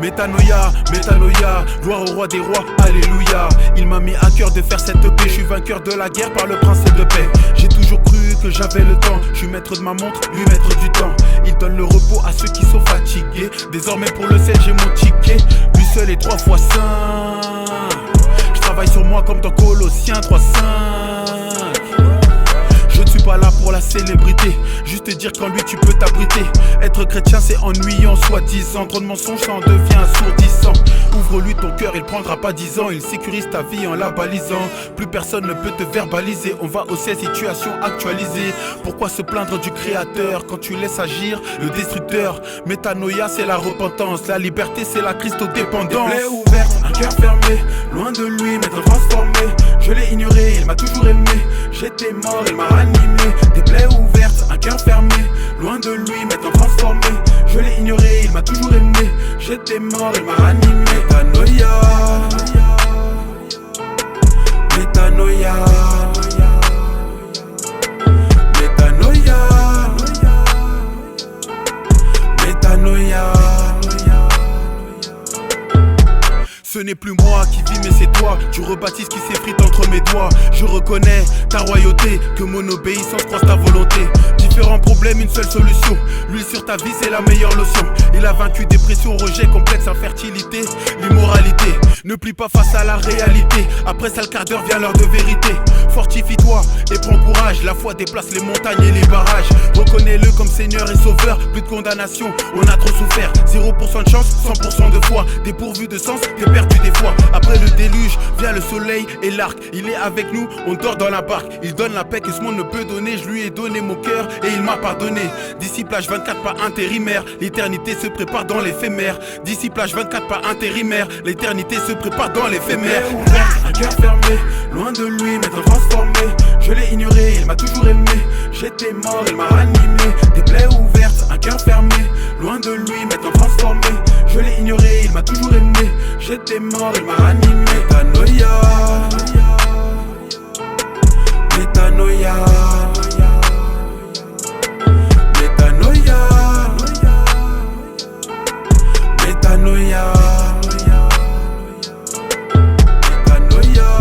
Métanoïa, métanoïa, gloire au roi des rois, alléluia. Il m'a mis à cœur de faire cette paix. Je suis vainqueur de la guerre par le principe de paix. J'ai toujours cru que j'avais le temps. Je suis maître de ma montre, lui maître du temps. Il donne le repos à ceux qui sont fatigués. Désormais pour le ciel j'ai mon ticket. Lui seul est 3 fois saint. Je travaille sur moi comme dans Colossiens 3:5. Je ne suis pas là pour la célébrité, juste te dire qu'en lui tu peux t'abriter. Être chrétien c'est ennuyant, soi-disant. Trop de mensonges, ça en devient assourdissant. Ouvre-lui ton cœur, il prendra pas 10 ans. Il sécurise ta vie en la balisant. Plus personne ne peut te verbaliser. On va aux situations actualisées. Pourquoi se plaindre du créateur quand tu laisses agir le destructeur? Métanoïa c'est la repentance, la liberté c'est la christodépendance. Des plaies ouvertes, un cœur fermé, loin de lui, m'être transformé. Je l'ai ignoré, il m'a toujours aimé. J'étais mort, il m'a ranimé. Des plaies ouvertes, un cœur fermé, loin de lui, m'être transformé. Je l'ai ignoré, il m'a toujours aimé. J'étais mort, il m'a ranimé. Métanoïa, métanoïa, métanoïa, métanoïa. Ce n'est plus moi qui vis mais c'est toi. Tu rebaptises qui s'effrite entre mes doigts. Je reconnais ta royauté, que mon obéissance croise ta volonté. Différents problèmes, une seule solution. L'huile sur ta vie c'est la meilleure lotion. Il a vaincu dépression, rejet, complexe, infertilité, l'immoralité. Ne plie pas face à la réalité. Après ça le quart d'heure vient l'heure de vérité. Fortifie-toi et prends courage. La foi déplace les montagnes et les barrages. Reconnais-le comme Seigneur et Sauveur. Plus de condamnation, on a trop souffert. 0% de chance, 100% de foi. Dépourvu de sens, t'es perdu des fois. Après le déluge, vient le soleil et l'arc. Il est avec nous, on dort dans la barque. Il donne la paix que ce monde ne peut donner. Je lui ai donné mon cœur et il m'a pardonné. Disciple H24 pas intérimaire. L'éternité se prépare dans l'éphémère. Disciple H24 pas intérimaire. L'éternité se prépare dans l'éphémère. Un cœur fermé, loin de lui, m'être transformé. Je l'ai ignoré, il m'a toujours aimé. J'étais mort, il m'a ranimé. Des plaies ouvertes, un cœur fermé, loin de lui, m'être transformé. Je l'ai ignoré, il m'a toujours aimé. J'étais mort, il m'a ranimé. Métanoïa, métanoïa, métanoïa, métanoïa, métanoïa,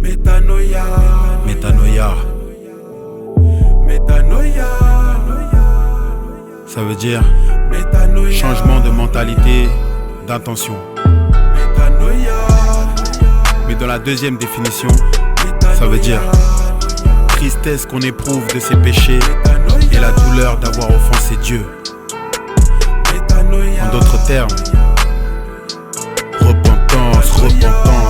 métanoïa, métanoïa, métanoïa. Ça veut dire changement de mentalité, d'intention. Mais dans la deuxième définition, ça veut dire tristesse qu'on éprouve de ses péchés et la douleur d'avoir offensé Dieu. En d'autres termes, repentance, repentance.